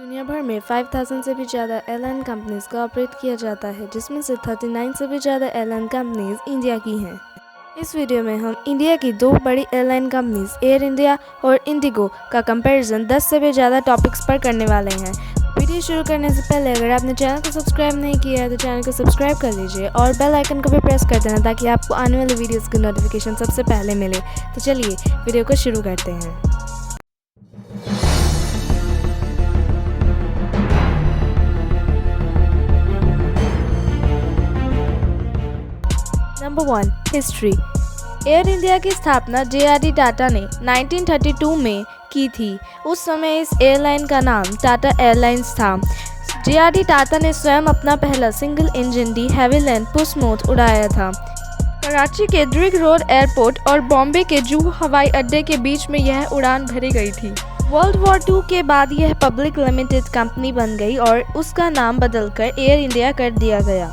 दुनिया भर में 5000 से भी ज़्यादा एयरलाइन कंपनीज का ऑपरेट किया जाता है, जिसमें से 39 से भी ज़्यादा एयरलाइन कंपनीज इंडिया की हैं। इस वीडियो में हम इंडिया की दो बड़ी एयरलाइन कंपनीज एयर इंडिया और इंडिगो का कंपैरिजन 10 से भी ज़्यादा टॉपिक्स पर करने वाले हैं। वीडियो शुरू करने से पहले अगर आपने चैनल को सब्सक्राइब नहीं किया है तो चैनल को सब्सक्राइब कर लीजिए और बेल आइकन को भी प्रेस कर देना ताकि आपको आने वाली वीडियोस की नोटिफिकेशन सबसे पहले मिले। तो चलिए वीडियो को शुरू करते हैं। Number 1, history. एयर इंडिया की स्थापना जे.आर.डी. टाटा ने 1932 में की थी। उस समय इस एयरलाइन का नाम टाटा एयरलाइंस था। जे.आर.डी. टाटा ने स्वयं अपना पहला सिंगल इंजन डी हेविलैंड पुसमोथ उड़ाया था। कराची के ड्रिग रोड एयरपोर्ट और बॉम्बे के जुहू हवाई अड्डे के बीच में यह उड़ान भरी गई थी। वर्ल्ड वॉर 2 के बाद यह पब्लिक लिमिटेड कंपनी बन गई और उसका नाम बदलकर एयर इंडिया कर दिया गया।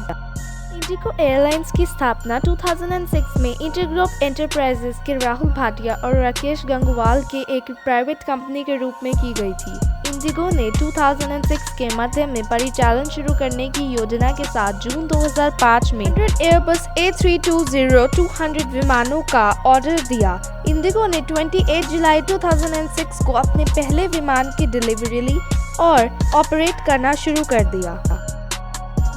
इंडिगो एयरलाइंस की स्थापना 2006 में इंटरग्रुप एंटरप्राइजेस के राहुल भाटिया और राकेश गंगवाल के एक प्राइवेट कंपनी के रूप में की गई थी। इंडिगो ने 2006 के मध्य में परिचालन शुरू करने की योजना के साथ जून 2005 में 100 एयरबस A320-200 विमानों का ऑर्डर दिया। इंडिगो ने 28 जुलाई 2006 को अपने पहले विमान की डिलीवरी ली और ऑपरेट करना शुरू कर दिया।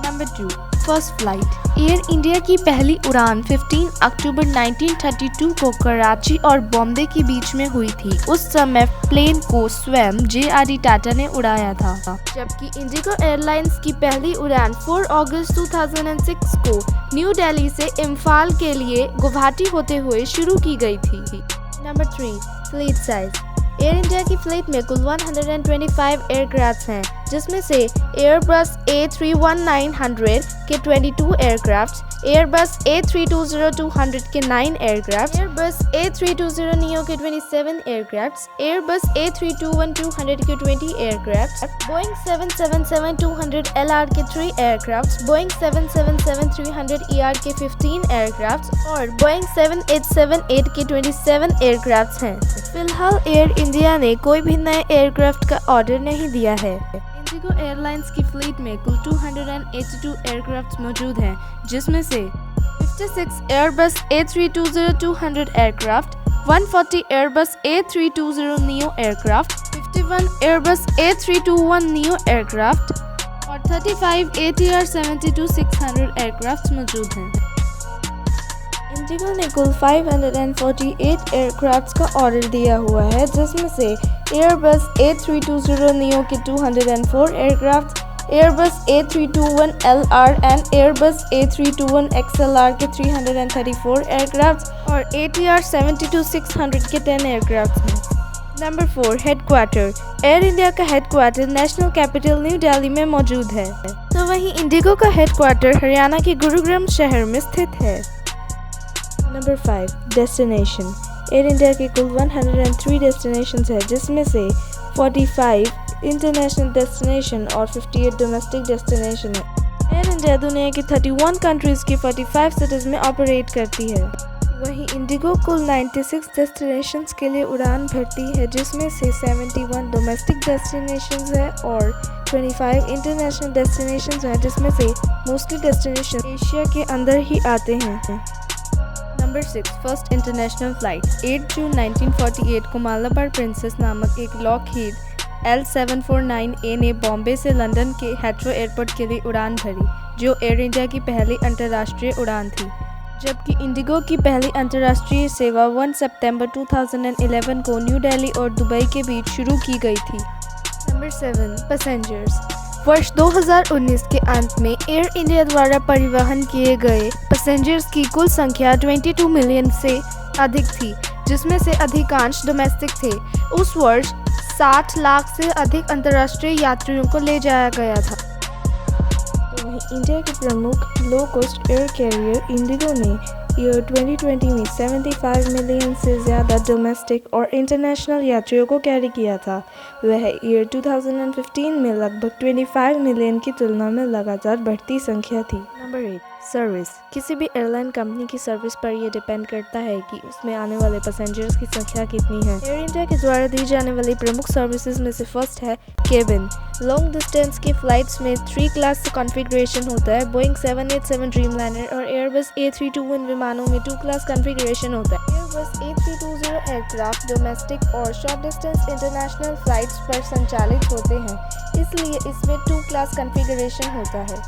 Number 2, first flight. Air India की पहली उड़ान 15 अक्टूबर 1932 को कराची और बॉम्बे के बीच में हुई थी। उस समय प्लेन को स्वयं जे.आर.डी. टाटा ने उड़ाया था, जबकि इंडिगो एयरलाइंस की पहली उड़ान 4 अगस्त 2006 को न्यू दिल्ली से इम्फाल के लिए गुवाहाटी होते हुए शुरू की गई थी। Number 3, fleet size. Air India की फ्लीट में कुल 125 एयरक्राफ्ट हैं, जिसमें से एयरबस A31900 के 22 एयरक्राफ्ट, एयरबस A320-200 के 9 एयरक्राफ्ट, एयरबस A320neo के 27 एयरक्राफ्ट, एयरबस A321-200 के 20 एयरक्राफ्ट, बोइंग 777-200 LR के 3 एयरक्राफ्ट, बोइंग 777-300 ER के 15 एयरक्राफ्ट और बोइंग 7878 के 27 एयरक्राफ्ट हैं। फिलहाल एयर इंडिया ने कोई भी नए एयरक्राफ्ट का ऑर्डर नहीं दिया है। इंडिगो एयरलाइंस की फ्लीट में कुल 282 एयरक्राफ्ट मौजूद हैं, जिसमें से 56 Airbus A320-200 aircraft, 140 Airbus A320neo aircraft, 51 Airbus A321neo aircraft और 35 ATR 72-600 एयरक्राफ्ट मौजूद हैं। इंडिगो ने कुल 548 एयरक्राफ्ट का ऑर्डर दिया हुआ है, जिसमें से एयरबस A320neo के 204 aircraft, Airbus A321LR and Airbus A321XLR के 334 एयरक्राफ्ट और ATR 72-600 के 10 एयरक्राफ्ट हैं। Number 4, headquarter. एयर इंडिया का headquarter national capital new Delhi में मौजूद है, तो वहीं इंडिगो का हेडक्वार्टर हरियाणा के गुरुग्राम शहर में स्थित है। Number 5, destination. एयर इंडिया के कुल 103 डेस्टिनेशंस है, जिसमें से 45 इंटरनेशनल डेस्टिनेशन और 58 डोमेस्टिक डेस्टिनेशन है। एयर इंडिया दुनिया की 31 कंट्रीज की 45 सिटीज में ऑपरेट करती है। वहीं इंडिगो कुल 96 डेस्टिनेशंस के लिए उड़ान भरती है, जिसमें से 71 डोमेस्टिक डेस्टिनेशंस है और 25 इंटरनेशनल डेस्टिनेशंस हैं, जिसमें से मोस्टली डेस्टिनेशन एशिया के अंदर ही आते हैं। Number 6, first international flight. 8 जून 1948 को मालाबार प्रिंसेस नामक एक लॉकहीड L749A ने बॉम्बे से लंदन के हेथ्रो एयरपोर्ट के लिए उड़ान भरी, जो एयर इंडिया की पहली अंतर्राष्ट्रीय उड़ान थी, जबकि इंडिगो की पहली अंतर्राष्ट्रीय सेवा 1 सितंबर 2011 को न्यू दिल्ली और दुबई के बीच शुरू की गई थी। Number 7, passengers. वर्ष 2019 के अंत में एयर इंडिया द्वारा परिवहन किए गए पैसेंजर्स की कुल संख्या 22 मिलियन से अधिक थी, जिसमें से अधिकांश डोमेस्टिक थे। उस वर्ष 60 लाख से अधिक अंतर्राष्ट्रीय यात्रियों को ले जाया गया था। तो वहीं इंडिया के प्रमुख low cost air carrier IndiGo ने ईयर 2020 में 75 मिलियन से ज़्यादा डोमेस्टिक और इंटरनेशनल यात्रियों को कैरी किया था। वह ईयर 2015 में लगभग 25 मिलियन की तुलना में लगातार बढ़ती संख्या थी। Number 8, service. किसी भी एयरलाइन कंपनी की सर्विस पर यह डिपेंड करता है कि उसमें आने वाले पैसेंजर्स की संख्या कितनी है। एयर इंडिया के द्वारा दी जाने वाली प्रमुख सर्विसेज में से फर्स्ट है केबिन। लॉन्ग डिस्टेंस की फ्लाइट्स में 3 क्लास कॉन्फ़िगरेशन होता है। बोइंग 787 ड्रीमलाइनर और एयरबस A321 इन विमानों में 2 क्लास कॉन्फ़िगरेशन होता है। एयरबस A320 एयरक्राफ्ट डोमेस्टिक और शॉर्ट डिस्टेंस इंटरनेशनल फ्लाइट्स पर संचालित होते हैं, इसलिए इसमें 2 क्लास कॉन्फ़िगरेशन होता है।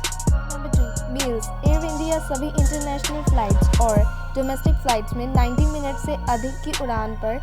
Number 2, meals. एयर इंडिया सभी इंटरनेशनल फ्लाइट्स और डोमेस्टिक फ्लाइट्स में 90 मिनट से अधिक की उड़ान पर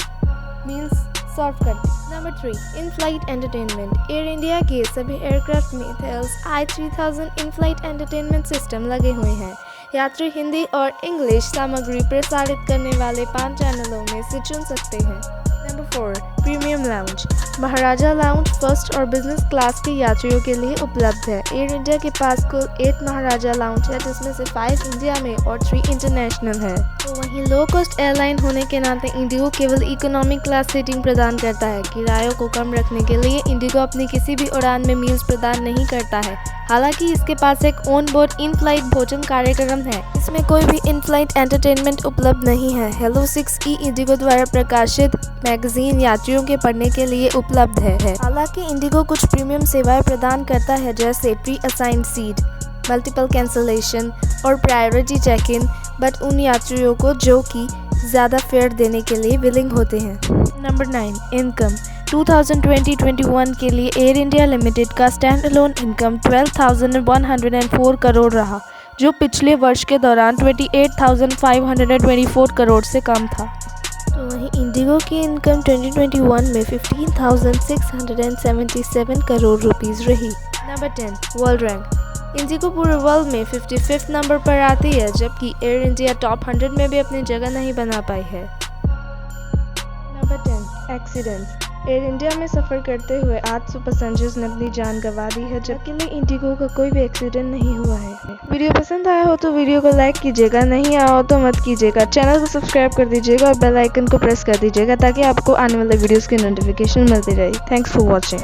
मील्स सर्व करती है। Number 3, in flight entertainment. Air India के सभी एयरक्राफ्ट में Thales i3000 in flight entertainment system लगे हुए हैं। यात्री हिंदी और इंग्लिश सामग्री प्रसारित करने वाले 5 चैनलों में से चुन सकते हैं। Number 4, premium lounge. Maharaja lounge first और बिजनेस क्लास के यात्रियों के लिए उपलब्ध है। एयर इंडिया के पास कुल 8 महाराजा लाउंज है, जिसमें से 5 इंडिया में और 3 इंटरनेशनल है। तो वहीं लो कॉस्ट एयरलाइन होने के नाते इंडिगो केवल इकोनॉमिक क्लास सीटिंग प्रदान करता है। किरायों को कम रखने के लिए इंडिगो अपनी किसी भी उड़ान में मील्स प्रदान नहीं करता है। हालांकि इसके पास एक ऑन बोर्ड इन फ्लाइट भोजन कार्यक्रम है, इसमें कोई भी इन फ्लाइट एंटरटेनमेंट उपलब्ध नहीं है। हेलो 6E इंडिगो द्वारा प्रकाशित मैगजीन यात्रियों के पढ़ने के लिए उपलब्ध है। हालांकि इंडिगो कुछ प्रीमियम सेवाएं प्रदान करता है, जैसे pre assigned seat, multiple cancellation और प्रायोरिटी चेक इन, बट उन यात्रियों को जो कि ज़्यादा फेयर देने के लिए विलिंग होते हैं। Number 9, income. 2020-21 के लिए एयर इंडिया लिमिटेड का स्टैंड अलोन इनकम 12,104 करोड़ रहा, जो पिछले वर्ष के दौरान 28,524 करोड़ से कम था। तो वहीं इंडिगो की इनकम 2021 में 15,677 करोड़ रुपीस रही। Number 10, world rank. इंडिगो पूरे वर्ल्ड में 55th नंबर पर आती है, जबकि एयर इंडिया टॉप 100 में भी अपनी जगह नहीं बना पाई है। Number 10, accidents. एयर इंडिया में सफ़र करते हुए 800 पैसेंजर्स ने अपनी जान गंवा दी है, जबकि इंडिगो का कोई भी एक्सीडेंट नहीं हुआ है। वीडियो पसंद आया हो तो वीडियो को लाइक कीजिएगा, नहीं आया हो तो मत कीजिएगा। चैनल को सब्सक्राइब कर दीजिएगा और बेल आइकन को प्रेस कर दीजिएगा, ताकि आपको आने वाले वीडियोस की नोटिफिकेशन मिलती रहे। Thanks for watching.